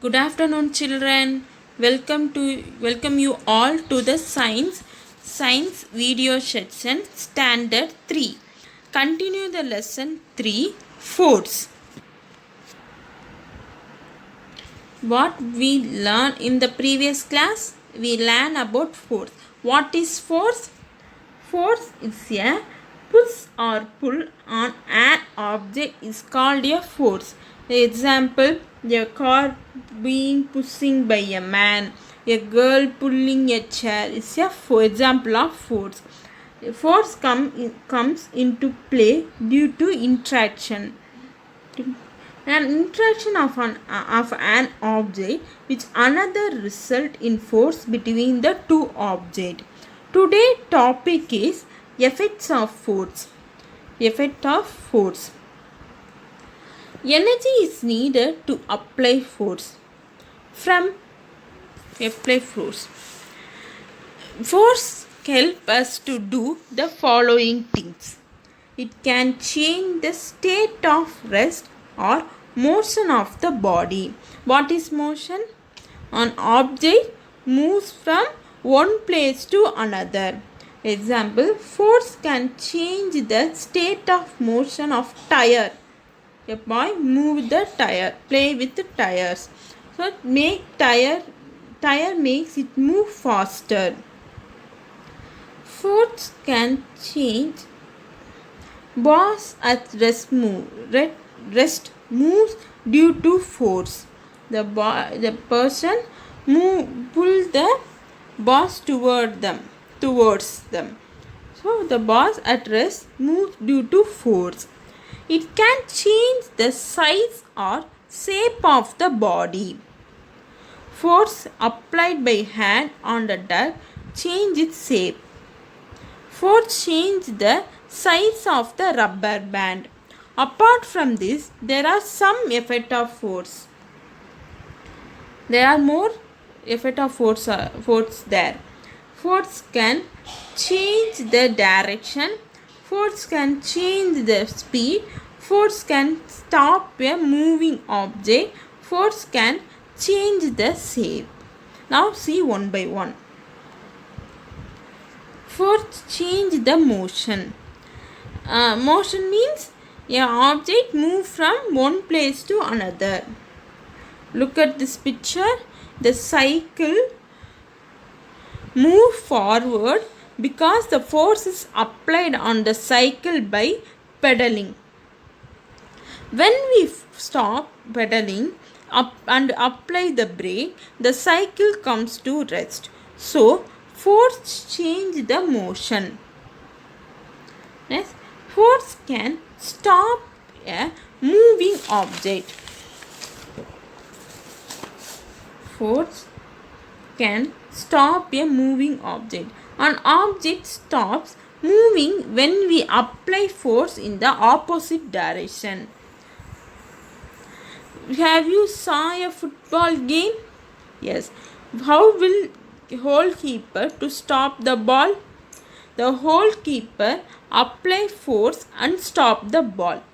Good afternoon, children. Welcome you all to the science video section standard 3. Continue the lesson 3, force. What we learned in the previous class? We learned about force. What is force? Force is a push or pull on an object is called a force. Example, a car being pushing by a man, a girl pulling a chair is a example of force. Force comes into play due to interaction. An interaction of an object which another result in force between the two objects. Today's topic is effects of force. Effect of force. Energy is needed to apply force. Force helps us to do the following things. It can change the state of rest or motion of the body. What is motion? An object moves from one place to another. Example, force can change the state of motion of tire. A boy move the tire, play with the tires. So tire makes it move faster. Force can change boss at rest moves due to force. The person pull the boss towards them. So the boss at rest moves due to force. It can change the size or shape of the body. Force applied by hand on the duck change its shape. Force change the size of the rubber band. Apart from this, there are some effect of force. There are more effect of force there. Force can change the direction. Force can change the speed. Force can stop a moving object. Force can change the shape. Now see one by one. Force change the motion. Motion means an object move from one place to another. Look at this picture. The cycle move forward because the force is applied on the cycle by pedaling. When we stop pedaling and apply the brake, the cycle comes to rest. So, force change the motion. Yes, force can stop a moving object. Force can stop a moving object. An object stops moving when we apply force in the opposite direction. Have you saw a football game? Yes. How will goalkeeper to stop the ball? The goalkeeper apply force and stop the ball.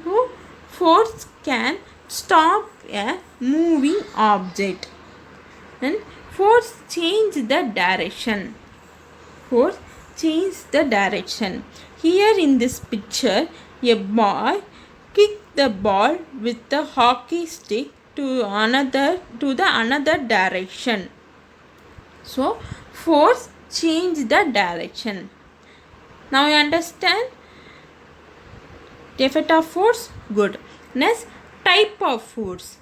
So, force can stop a moving object. And force change the direction. Force change the direction. Here in this picture, a boy kicked the ball with the hockey stick to the another direction. So, force change the direction. Now you understand the effect of force? Good. Next, type of force.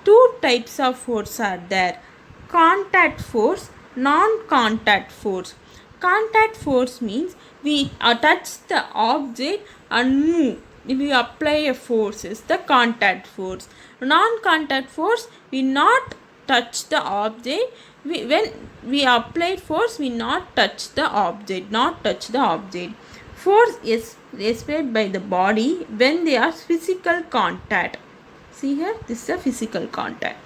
Two types of force are there. Contact force, non-contact force. Contact force means we touch the object and move. If we apply a force, is the contact force. Non-contact force, we not touch the object. When we apply force, we not touch the object. Force is expressed by the body when they are physical contact. See here, this is a physical contact.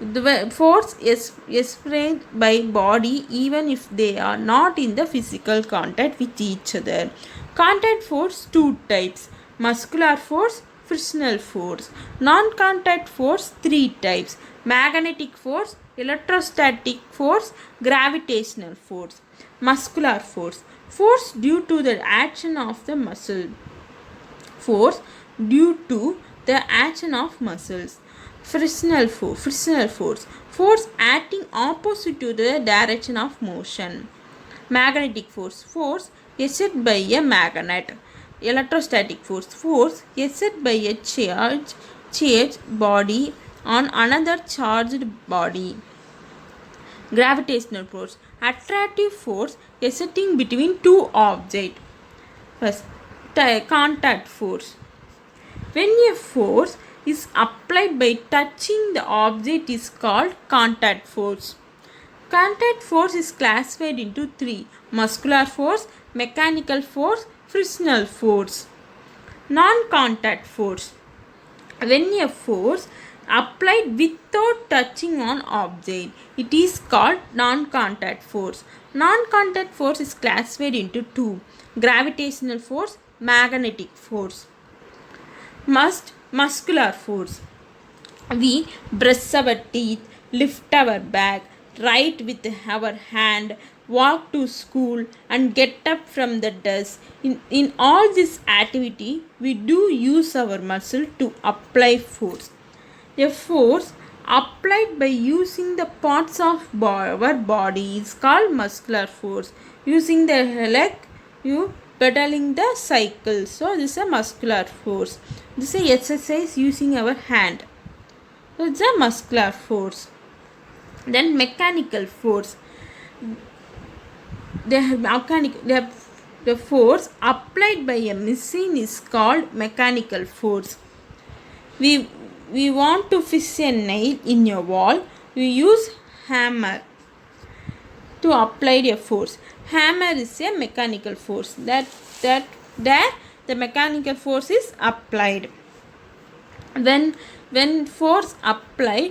The force is expressed by body even if they are not in the physical contact with each other. Contact force, two types. Muscular force, frictional force. Non-contact force, three types: magnetic force, electrostatic force, gravitational force. Muscular force, force due to the action of the muscle. Force due to the action of muscles. Frictional force, force acting opposite to the direction of motion. Magnetic force, force exerted by a magnet. Electrostatic force, force exerted by a charged body on another charged body. Gravitational force, attractive force exerting between two objects. First, contact force. When a force is applied by touching the object is called contact force. Contact force is classified into three: muscular force, mechanical force, frictional force. Non-contact force, when a force applied without touching on object, it is called non-contact force. Non-contact force is classified into two: gravitational force, magnetic force. Muscular force, we brush our teeth, lift our bag, write with our hand, walk to school, and get up from the desk. In all this activity, we do use our muscle to apply force. A force applied by using the parts of our body is called muscular force. Using the leg, you pedaling the cycle. So this is a muscular force. This is exercise using our hand. So it's a muscular force. Then mechanical force. The force applied by a machine is called mechanical force. We want to fix a nail in a wall. We use hammer to apply a force. Hammer is a mechanical force. There the mechanical force is applied. When force applied,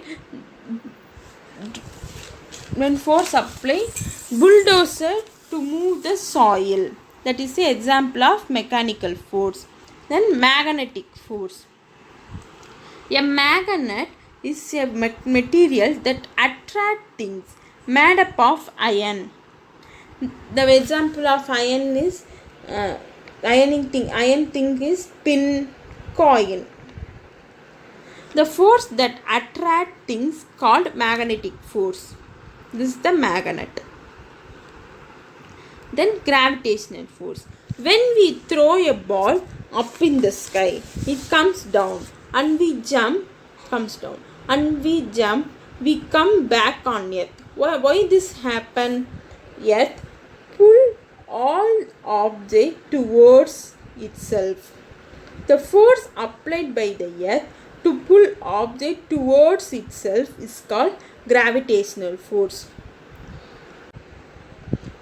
bulldozer to move the soil. That is the example of mechanical force. Then magnetic force. A magnet is a material that attracts things made up of iron. The example of iron is iron thing is pin, coin. The force that attracts things called magnetic force. This is the magnet. Then gravitational force. When we throw a ball up in the sky, it comes down, and we jump, comes down, and we jump, we come back on earth. Why this happen? Earth pull all object towards itself. The force applied by the earth to pull object towards itself is called gravitational force.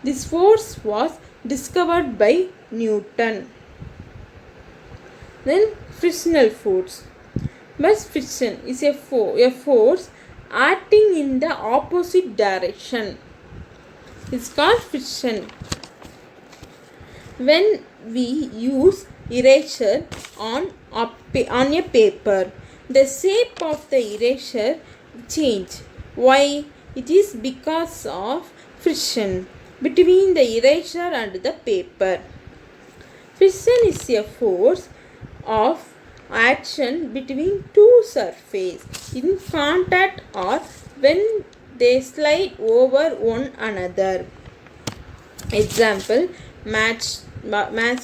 This force was discovered by Newton. Then frictional force. Mass friction is a force acting in the opposite direction. It's called friction. When we use eraser on a paper, the shape of the eraser change. Why? It is because of friction between the eraser and the paper. Friction is a force of action between two surfaces in contact or when they slide over one another. Example: match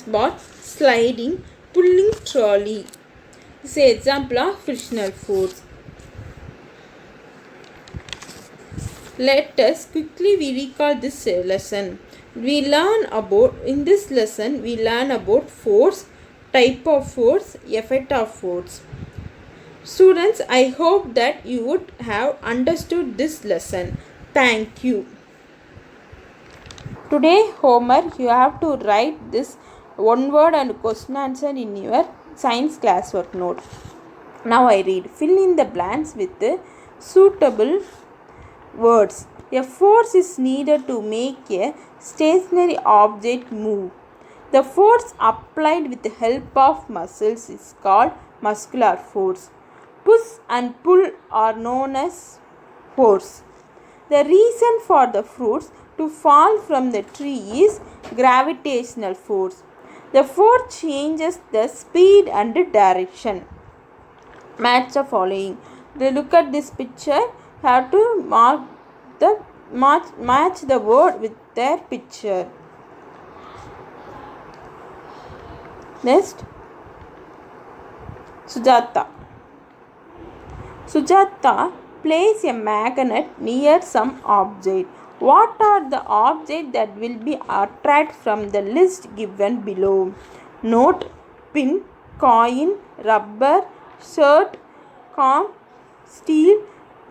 ball, sliding, pulling trolley. This is an example of frictional force. Let us quickly recall this lesson. In this lesson we learn about force, type of force, effect of force. Students, I hope that you would have understood this lesson. Thank you. Today homework, you have to write this one word and question answer in your science classwork note. Now I read. Fill in the blanks with suitable words. A force is needed to make a stationary object move. The force applied with the help of muscles is called muscular force. Push and pull are known as force. The reason for the fruits to fall from the tree is gravitational force. The force changes the speed and direction. Match the following. Look at this picture. Have to match the word with their picture. Next, Sujata. Sujata place a magnet near some object. What are the objects that will be attracted from the list given below? Note, pin, coin, rubber, shirt, comb, steel,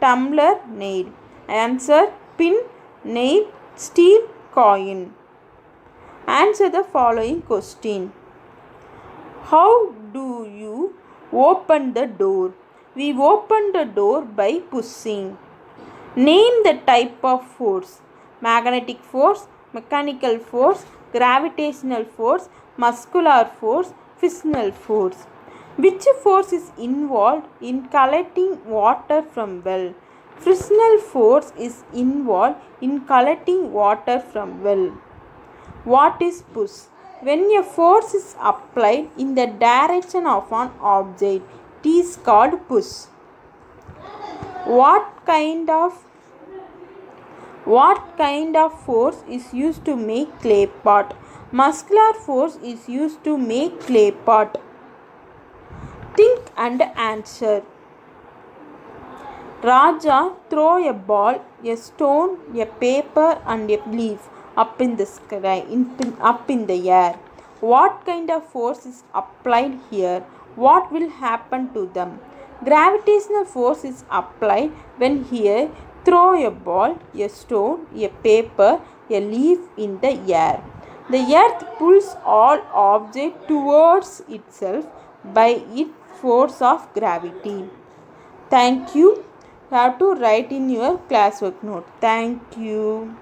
tumbler, nail. Answer, pin, nail, steel, coin. Answer the following question. How do you open the door? We open the door by pushing. Name the type of force. Magnetic force, mechanical force, gravitational force, muscular force, frictional force. Which force is involved in collecting water from well? Frictional force is involved in collecting water from well. What is push? When a force is applied in the direction of an object, it is called push. What kind of force is used to make clay pot? Muscular force is used to make clay pot. Think and answer. Raja throw a ball, a stone, a paper and a leaf up in the sky, up in the air. What kind of force is applied here? What will happen to them? Gravitational force is applied when here throw a ball, a stone, a paper, a leaf in the air. The earth pulls all objects towards itself by its force of gravity. Thank you. You have to write in your classwork note. Thank you.